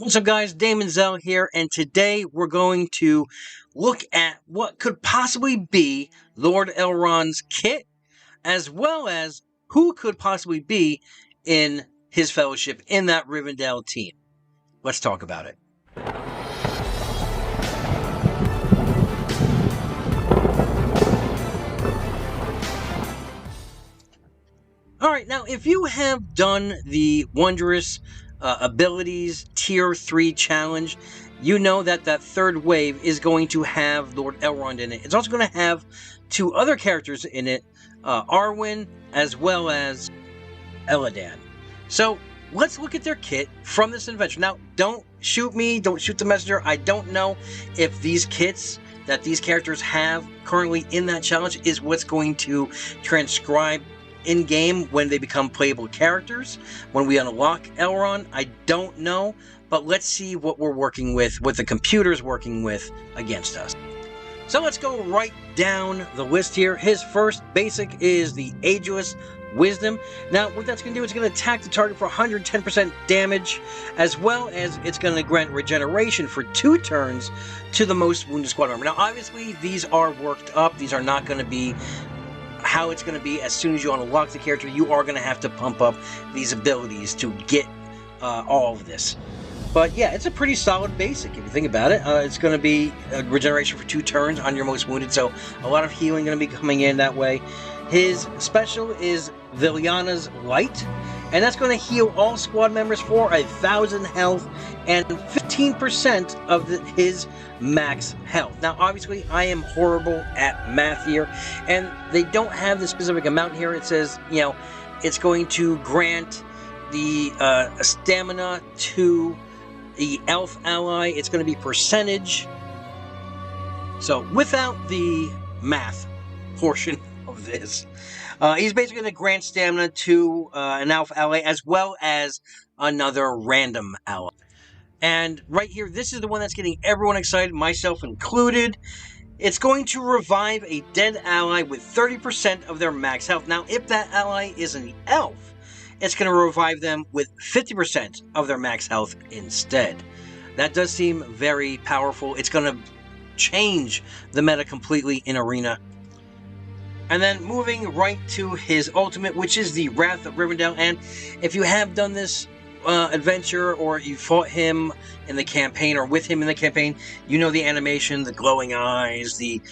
What's up guys, Daemonxel here, and today we're going to look at what could possibly be Lord Elrond's kit, as well as who could possibly be in his fellowship in that Rivendell team. Let's talk about it. Alright, now if you have done the wondrous abilities tier 3 challenge, you know that that third wave is going to have Lord Elrond in it. It's also going to have two other characters in it, Arwen as well as Elladan. So let's look at their kit from this adventure. Now, don't shoot me, don't shoot the messenger. I don't know if these kits that these characters have currently in that challenge is what's going to transcribe in-game when they become playable characters, when we unlock Elrond. I don't know, but let's see what we're working with, what the computer's working with against us. So let's go right down the list here. His first basic is the Ageless Wisdom. Now, what that's going to do is it's going to attack the target for 110% damage, as well as it's going to grant regeneration for 2 turns to the most wounded squad member. Now, obviously, these are worked up. These are not going to be how it's going to be as soon as you unlock the character. You are going to have to pump up these abilities to get all of this. But yeah, it's a pretty solid basic if you think about it. It's going to be a regeneration for 2 turns on your most wounded, so a lot of healing going to be coming in that way. His special is Viliana's Light, and that's going to heal all squad members for 1,000 health and 15% of his max health. Now, obviously, I am horrible at math here, and they don't have the specific amount here. It says, you know, it's going to grant the stamina to the elf ally. It's going to be percentage. So, without the math portion of this, he's basically going to grant stamina to an elf ally as well as another random ally. And right here, this is the one that's getting everyone excited, myself included. It's going to revive a dead ally with 30% of their max health. Now, if that ally is an elf, it's going to revive them with 50% of their max health instead. That does seem very powerful. It's going to change the meta completely in Arena. And then moving right to his ultimate, which is the Wrath of Rivendell. And if you have done this adventure, or you fought him in the campaign, or with him in the campaign, you know the animation, the glowing eyes, the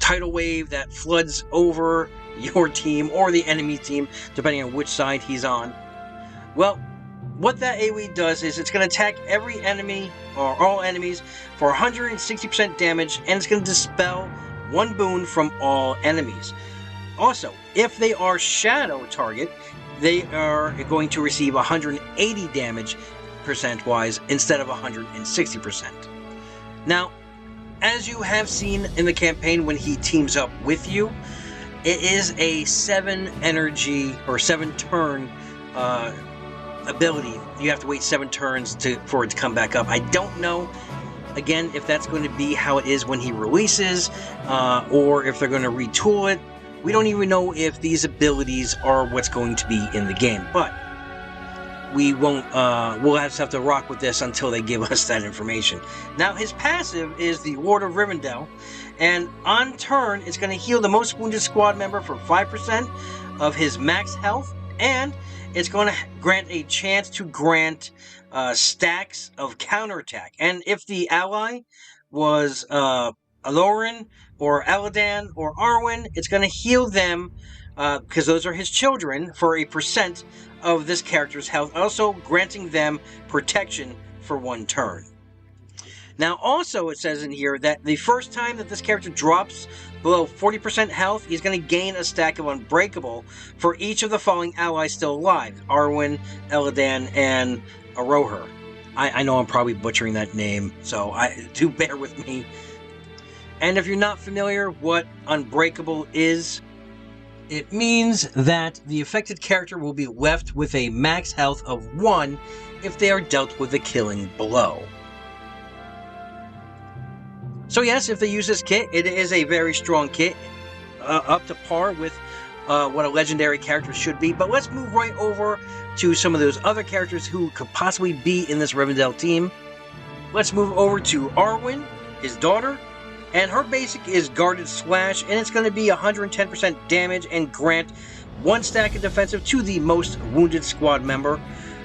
tidal wave that floods over your team or the enemy team, depending on which side he's on. Well, what that AoE does is it's going to attack every enemy, or all enemies, for 160% damage, and it's going to dispel 1 boon from all enemies. Also, if they are shadow target, they are going to receive 180 damage percent-wise instead of 160%. Now, as you have seen in the campaign when he teams up with you, it is a 7 energy or 7 turn ability. You have to wait 7 turns for it to come back up. I don't know, again, if that's going to be how it is when he releases, or if they're going to retool it. We don't even know if these abilities are what's going to be in the game, but we won't, we'll have to rock with this until they give us that information. Now, his passive is the Lord of Rivendell, and on turn, it's going to heal the most wounded squad member for 5% of his max health, and it's going to grant a chance to grant stacks of counterattack. And if the ally was Aloran, or Elladan, or Arwen, it's going to heal them, because those are his children, for a percent of this character's health, also granting them protection for 1 turn. Now, also, it says in here that the first time that this character drops below 40% health, he's going to gain a stack of Unbreakable for each of the following allies still alive: Arwen, Elladan, and Aroher. I know I'm probably butchering that name, so do bear with me. And if you're not familiar what Unbreakable is, it means that the affected character will be left with a max health of 1 if they are dealt with a killing blow. So yes, if they use this kit, it is a very strong kit, up to par with what a legendary character should be. But let's move right over to some of those other characters who could possibly be in this Rivendell team. Let's move over to Arwen, his daughter, and her basic is Guarded Slash, and it's going to be 110% damage and grant 1 stack of defensive to the most wounded squad member.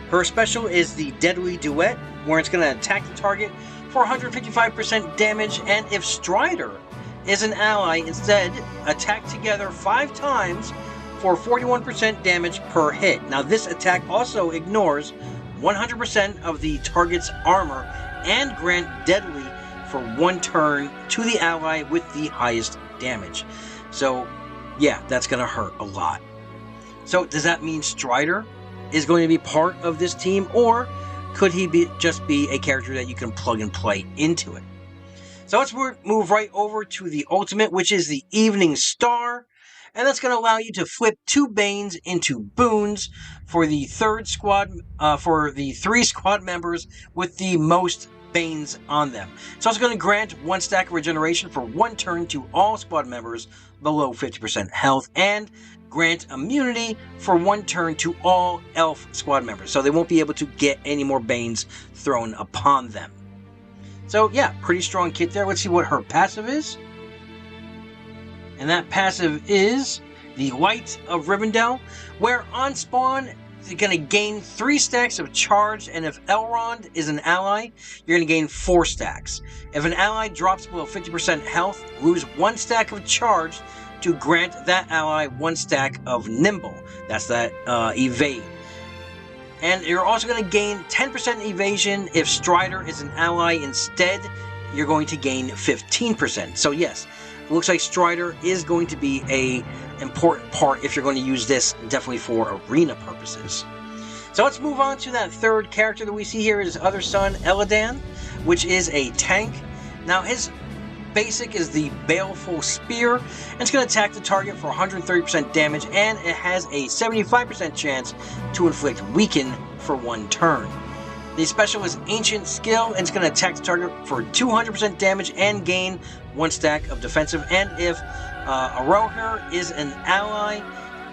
Her special is the Deadly Duet, where it's going to attack the target for 155% damage, and if Strider is an ally, instead attack together 5 times for 41% damage per hit. Now this attack also ignores 100% of the target's armor and grant deadly for 1 turn to the ally with the highest damage. So yeah, that's going to hurt a lot. So does that mean Strider is going to be part of this team, or could he just be a character that you can plug and play into it? So let's move right over to the ultimate, which is the Evening Star. And that's going to allow you to flip 2 Banes into boons for the 3 squad members with the most Banes on them. So it's going to grant 1 stack of regeneration for 1 turn to all squad members below 50% health, and grant immunity for 1 turn to all elf squad members. So they won't be able to get any more Banes thrown upon them. So yeah, pretty strong kit there. Let's see what her passive is. And that passive is the Light of Rivendell, where on spawn, you're going to gain 3 stacks of charge, and if Elrond is an ally, you're going to gain 4 stacks. If an ally drops below 50% health, lose 1 stack of charge to grant that ally 1 stack of Nimble. That's that evade. And you're also going to gain 10% evasion if Strider is an ally. Instead, you're going to gain 15%. So yes, it looks like Strider is going to be an important part if you're going to use this, definitely for arena purposes. So let's move on to that 3rd character that we see here, his other son, Elladan, which is a tank. Now his basic is the Baleful Spear, and it's going to attack the target for 130% damage, and it has a 75% chance to inflict Weaken for 1 turn. The special is Ancient Skill, and it's going to attack the target for 200% damage and gain 1 stack of defensive, and if Aroher is an ally,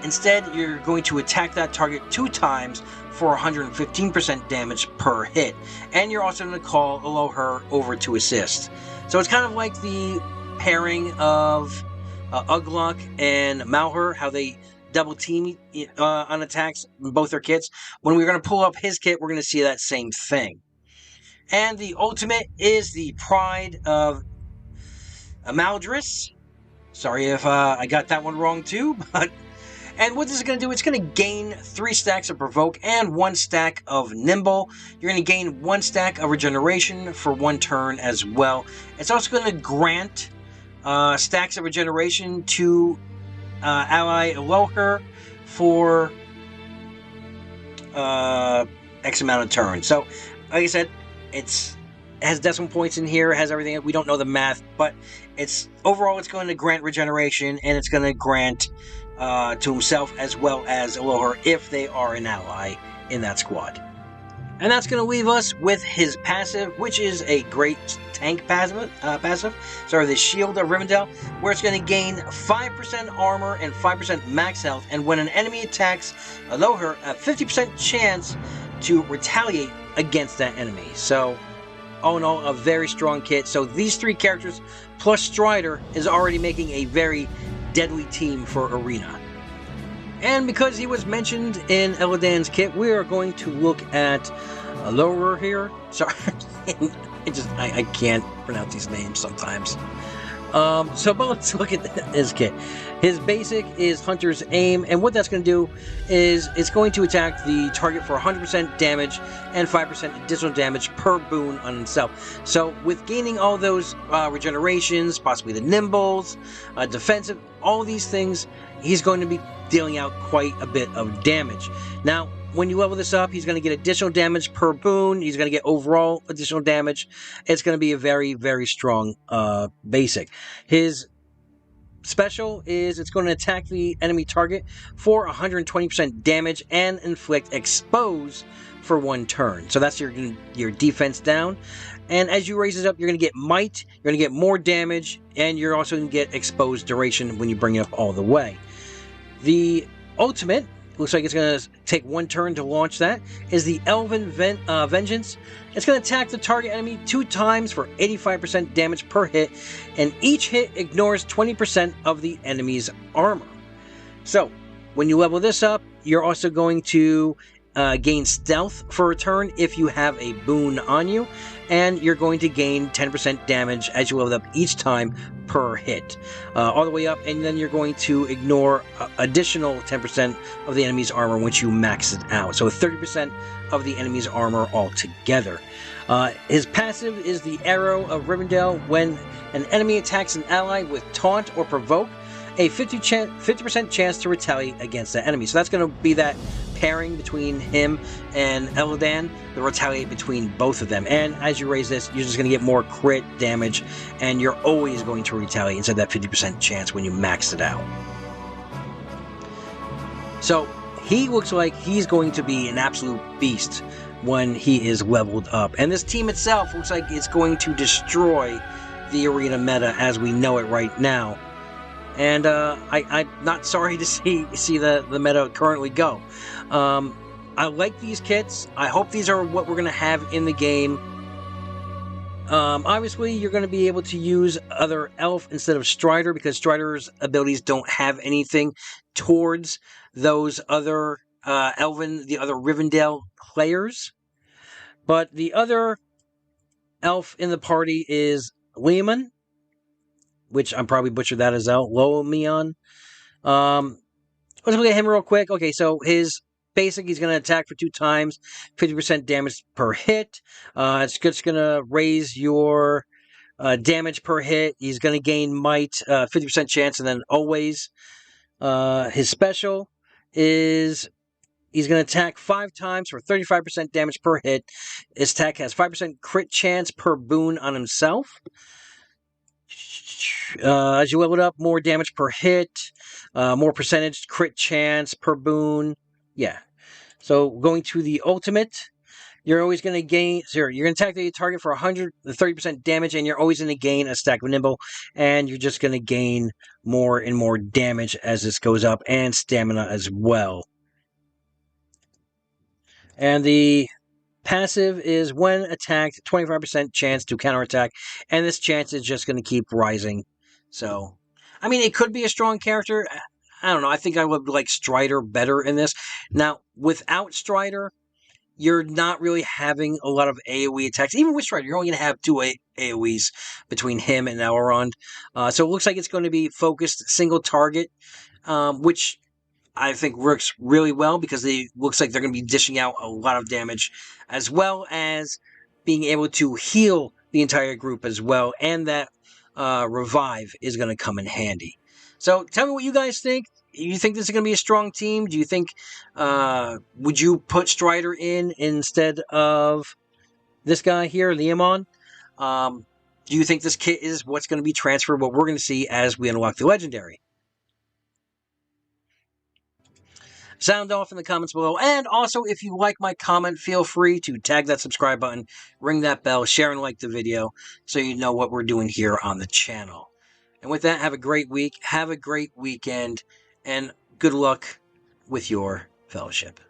instead you're going to attack that target 2 times for 115% damage per hit, and you're also going to call Aroher over to assist. So it's kind of like the pairing of Uglok and Malheur, how they double team on attacks in both their kits. When we're going to pull up his kit, we're going to see that same thing. And the ultimate is the Pride of Amaldris. Sorry if I got that one wrong too, but... And what this is going to do, it's going to gain 3 stacks of Provoke and 1 stack of Nimble. You're going to gain 1 stack of Regeneration for 1 turn as well. It's also going to grant stacks of Regeneration to ally Aroher for X amount of turns. So, like I said, it has decimal points in here, it has everything. We don't know the math, but overall it's going to grant Regeneration, and it's going to grant to himself as well as Aroher if they are an ally in that squad. And that's going to leave us with his passive, which is a great tank passive. The Shield of Rivendell, where it's going to gain 5% armor and 5% max health, and when an enemy attacks Aroher, a 50% chance to retaliate against that enemy. So, all in all, a very strong kit. So these 3 characters plus Strider is already making a very deadly team for Arena. And because he was mentioned in Elladan's kit, we are going to look at Aroher here. Sorry, I can't pronounce these names sometimes. But let's look at his kit. His basic is Hunter's Aim, and what that's going to do is it's going to attack the target for 100% damage and 5% additional damage per boon on himself. So with gaining all those regenerations, possibly the Nimbles, defensive, all these things, he's going to be dealing out quite a bit of damage. Now, when you level this up, he's going to get additional damage per boon. He's going to get overall additional damage. It's going to be a very, very strong basic. His special is it's going to attack the enemy target for 120% damage and inflict Expose for 1 turn. So that's your defense down. And as you raise it up, you're going to get Might, you're going to get more damage, and you're also going to get Exposed duration when you bring it up all the way. The ultimate, looks like it's going to take 1 turn to launch that, is the Elven Vengeance. It's going to attack the target enemy 2 times for 85% damage per hit, and each hit ignores 20% of the enemy's armor. So, when you level this up, you're also going to gain stealth for a turn if you have a boon on you, and you're going to gain 10% damage as you level up each time per hit, all the way up, and then you're going to ignore additional 10% of the enemy's armor once you max it out, so 30% of the enemy's armor altogether. His passive is the Arrow of Rivendell. When an enemy attacks an ally with taunt or provoke, a 50% chance to retaliate against that enemy. So that's going to be that pairing between him and Elladan, the retaliate between both of them. And as you raise this, you're just going to get more crit damage, and you're always going to retaliate instead of that 50% chance when you max it out. So he looks like he's going to be an absolute beast when he is leveled up. And this team itself looks like it's going to destroy the arena meta as we know it right now. And I'm not sorry to see the meta currently go. I like these kits. I hope these are what we're going to have in the game. Obviously, you're going to be able to use other Elf instead of Strider, because Strider's abilities don't have anything towards those other the other Rivendell players. But the other Elf in the party is Leomund, which I'm probably butchered that as out. Lomion. Let's look at him real quick. Okay, so his basic, he's going to attack for 2 times, 50% damage per hit. It's just going to raise your damage per hit. He's going to gain might, 50% chance, and then always. His special is he's going to attack 5 times for 35% damage per hit. His attack has 5% crit chance per boon on himself. As you level it up, more damage per hit, more percentage crit chance per boon. Yeah. So going to the ultimate, you're always going to gain. You're going to attack the target for 130% damage, and you're always going to gain a stack of nimble, and you're just going to gain more and more damage as this goes up, and stamina as well. And the passive is when attacked, 25% chance to counterattack, and this chance is just going to keep rising. So, I mean, it could be a strong character. I don't know. I think I would like Strider better in this. Now, without Strider, you're not really having a lot of AoE attacks. Even with Strider, you're only going to have 2 AoEs between him and Elrond. So it looks like it's going to be focused single target, which I think works really well, because it looks like they're going to be dishing out a lot of damage, as well as being able to heal the entire group as well, and that revive is going to come in handy. So tell me what you guys think. You think this is going to be a strong team? Do you think, would you put Strider in instead of this guy here, Leomund? Do you think this kit is what's going to be transferred, what we're going to see as we unlock the Legendary? Sound off in the comments below. And also, if you like my comment, feel free to tag that subscribe button, ring that bell, share and like the video, so you know what we're doing here on the channel. And with that, have a great week, have a great weekend, and good luck with your fellowship.